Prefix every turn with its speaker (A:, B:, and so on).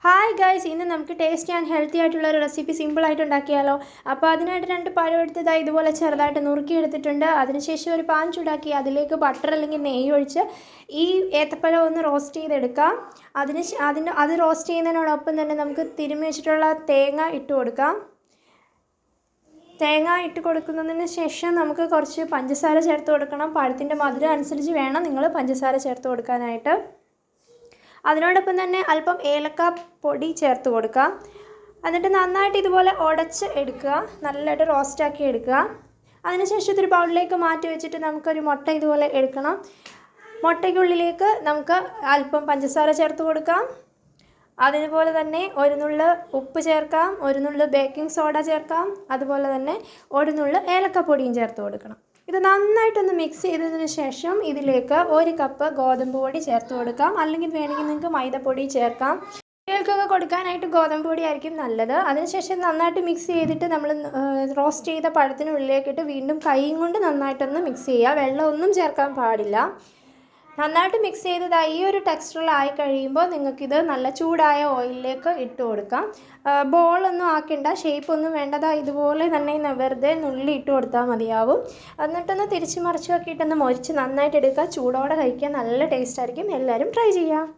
A: Hi guys, ഇന്ന് നമുക്ക് tasty and healthy ആയിട്ടുള്ള ഒരു റെസിപ്പി സിമ്പിളായിട്ട് ഉണ്ടാക്കിയാലോ. അപ്പോൾ അതിനായിട്ട് 2 പഴം എടുത്തതായി ഇതുപോലെ ചെറുതായിട്ട് നുറുക്കി എടുത്തിട്ടുണ്ട്. അതിനുശേഷം ഒരു പാൻ ചൂടാക്കി അതിലേക്ക് ബട്ടർ അല്ലെങ്കിൽ നെയ്യ് ഒഴിച്ച് ഈ ഏത്തപ്പഴം ഒന്ന് റോസ്റ്റ് ചെയ്തെടുക്കാം. അത് റോസ്റ്റ് ചെയ്യുന്നതിനോടൊപ്പം തന്നെ നമുക്ക് തിരുമ്മി വെച്ചിട്ടുള്ള തേങ്ങ ഇട്ട് കൊടുക്കാം. തേങ്ങ ഇട്ട് കൊടുക്കുന്നതിന് ശേഷം നമുക്ക് കുറച്ച് പഞ്ചസാര ചേർത്ത് കൊടുക്കണം. പഴത്തിൻ്റെ മധുരം അനുസരിച്ച് വേണം നിങ്ങൾ പഞ്ചസാര ചേർത്ത് കൊടുക്കാനായിട്ട്. അതിനോടൊപ്പം തന്നെ അല്പം ഏലക്ക പൊടി ചേർത്ത് കൊടുക്കുക. എന്നിട്ട് നന്നായിട്ട് ഇതുപോലെ ഉടച്ച് എടുക്കുക, നല്ലതായിട്ട് റോസ്റ്റാക്കി എടുക്കുക. അതിനുശേഷം ഇതൊരു ബൗളിലേക്ക് മാറ്റി വെച്ചിട്ട് നമുക്കൊരു മുട്ട ഇതുപോലെ എടുക്കണം. മുട്ടയ്ക്കുള്ളിലേക്ക് നമുക്ക് അല്പം പഞ്ചസാര ചേർത്ത് കൊടുക്കാം. അതുപോലെ തന്നെ ഒരു നുള്ള് ഉപ്പ് ചേർക്കാം, ഒരു നുള്ള് ബേക്കിംഗ് സോഡ ചേർക്കാം, അതുപോലെ തന്നെ ഒരു നുള്ള് ഏലക്കപ്പൊടിയും ചേർത്ത് കൊടുക്കണം. ഇത് നന്നായിട്ടൊന്ന് മിക്സ് ചെയ്തതിന് ശേഷം ഇതിലേക്ക് 1 കപ്പ് ഗോതമ്പ് പൊടി ചേർത്ത് കൊടുക്കാം. അല്ലെങ്കിൽ വേണമെങ്കിൽ നിങ്ങൾക്ക് മൈദപ്പൊടി ചേർക്കാം. കുട്ടികൾക്കൊക്കെ കൊടുക്കാനായിട്ട് ഗോതമ്പ് പൊടി ആയിരിക്കും നല്ലത്. അതിനുശേഷം നന്നായിട്ട് മിക്സ് ചെയ്തിട്ട് നമ്മൾ റോസ്റ്റ് ചെയ്ത പഴത്തിനുള്ളിലേക്കിട്ട് വീണ്ടും കൈയും കൊണ്ട് നന്നായിട്ടൊന്ന് മിക്സ് ചെയ്യുക. വെള്ളമൊന്നും ചേർക്കാൻ പാടില്ല. നന്നായിട്ട് മിക്സ് ചെയ്തത് ഈ ഒരു ടെക്സ്ചറിലായി കഴിയുമ്പോൾ നിങ്ങൾക്കിത് നല്ല ചൂടായ ഓയിലിലേക്ക് ഇട്ട് കൊടുക്കാം. ബോളൊന്നും ആക്കേണ്ട, ഷേപ്പൊന്നും വേണ്ടത്, ഇതുപോലെ തന്നെ വെറുതെ നുള്ളി ഇട്ട് കൊടുത്താൽ മതിയാവും. എന്നിട്ടൊന്ന് തിരിച്ച് മറിച്ച് നോക്കിയിട്ടൊന്ന് മൊരിച്ച് നന്നായിട്ട് എടുക്കുക. ചൂടോടെ കഴിക്കാൻ നല്ല ടേസ്റ്റ് ആയിരിക്കും. എല്ലാവരും ട്രൈ ചെയ്യുക.